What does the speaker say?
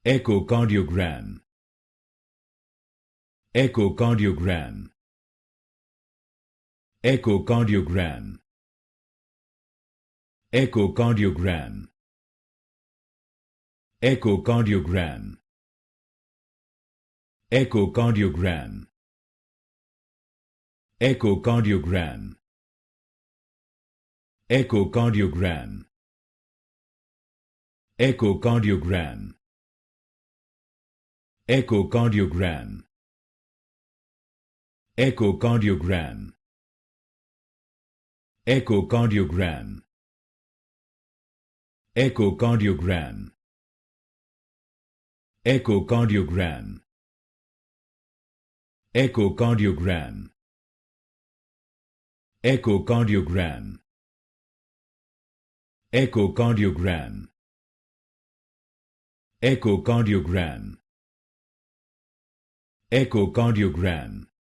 Echocardiogram. Echocardiogram. Echocardiogram. Echocardiogram. Echocardiogram. Echocardiogram. Echocardiogram. Echocardiogram. Echocardiogram. Echocardiogram. Echocardiogram. Echocardiogram. Echocardiogram. Echocardiogram. Echocardiogram. Echocardiogram. Echocardiogram. Echocardiogram. Echocardiogram.